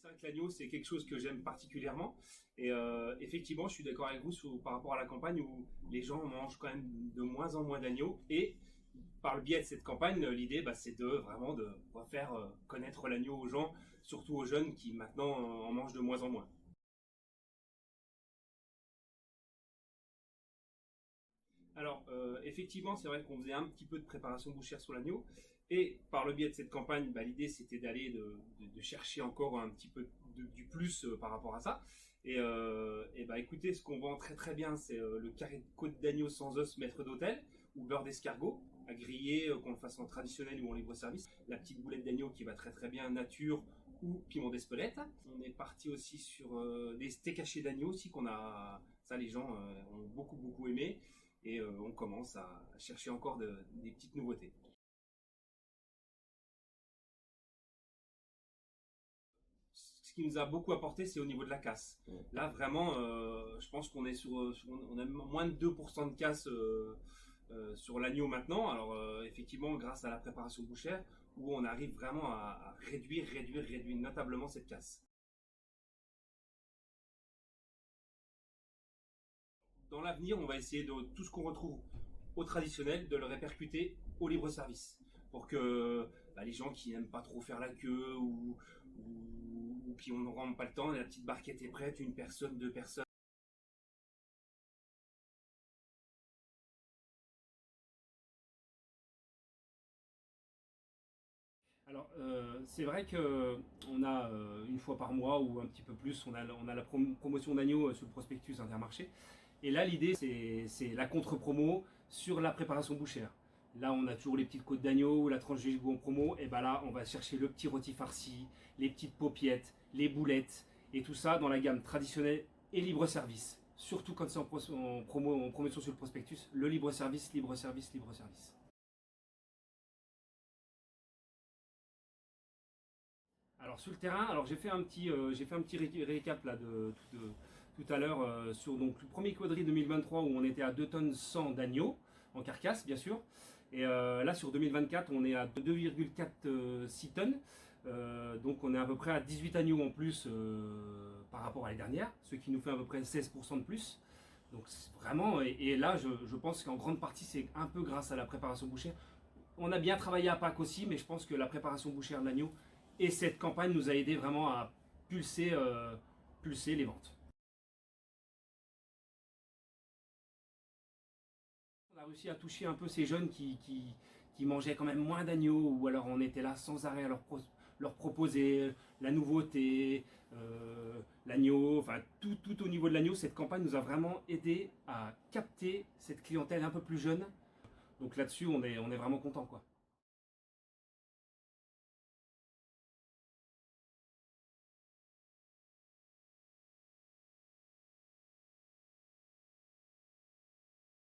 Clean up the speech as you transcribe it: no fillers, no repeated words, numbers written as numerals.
C'est vrai que l'agneau, c'est quelque chose que j'aime particulièrement. Et effectivement, je suis d'accord avec vous par rapport à la campagne où les gens mangent quand même de moins en moins d'agneaux. Et par le biais de cette campagne, l'idée, c'est de vraiment de faire connaître l'agneau aux gens, surtout aux jeunes qui maintenant en mangent de moins en moins. Alors, effectivement, c'est vrai qu'on faisait un petit peu de préparation bouchère sur l'agneau. Et par le biais de cette campagne, l'idée c'était d'aller de chercher encore un petit peu du plus par rapport à ça. Et écoutez, ce qu'on vend très très bien, c'est le carré de côte d'agneau sans os maître d'hôtel ou beurre d'escargot à griller, qu'on le fasse en traditionnel ou en libre service. La petite boulette d'agneau qui va très très bien nature ou piment d'Espelette. On est parti aussi sur des steaks hachés d'agneau aussi ça les gens ont beaucoup beaucoup aimé. Et on commence à chercher encore des petites nouveautés. Ce qui nous a beaucoup apporté, c'est au niveau de la casse. Là, vraiment, je pense qu'on est on a moins de 2% de casse sur l'agneau maintenant. Alors, effectivement, grâce à la préparation bouchère, où on arrive vraiment à réduire notablement cette casse. Dans l'avenir, on va essayer de tout ce qu'on retrouve au traditionnel, de le répercuter au libre service. Pour que les gens qui n'aiment pas trop faire la queue ou qui n'ont vraiment pas le temps, la petite barquette est prête, une personne, deux personnes. Alors, c'est vrai qu'on a une fois par mois ou un petit peu plus, on a la promotion d'agneau sur le prospectus Intermarché. Et là, l'idée, c'est la contre-promo sur la préparation bouchère. Là, on a toujours les petites côtes d'agneau ou la tranche de gigot en promo. Et ben là, on va chercher le petit rôti farci, les petites paupiettes, les boulettes, et tout ça dans la gamme traditionnelle et libre service. Surtout quand c'est en promotion sur le prospectus, le libre service, libre service, libre service. Alors sur le terrain, alors j'ai fait un petit récap là de tout à l'heure sur donc le premier quadri 2023 où on était à 2 tonnes 100 d'agneau en carcasse bien sûr. Et là sur 2024 on est à 2,46 tonnes. Donc on est à peu près à 18 agneaux en plus par rapport à l'année dernière, ce qui nous fait à peu près 16% de plus. Donc vraiment, et là je pense qu'en grande partie c'est un peu grâce à la préparation bouchère. On a bien travaillé à Pâques aussi, mais je pense que la préparation bouchère de l'agneau et cette campagne nous a aidé vraiment à pulser les ventes. On a réussi à toucher un peu ces jeunes qui mangeaient quand même moins d'agneaux, ou alors on était là sans arrêt à leur proposer la nouveauté, l'agneau, enfin tout au niveau de l'agneau. Cette campagne nous a vraiment aidé à capter cette clientèle un peu plus jeune. Donc là-dessus, on est vraiment content, quoi.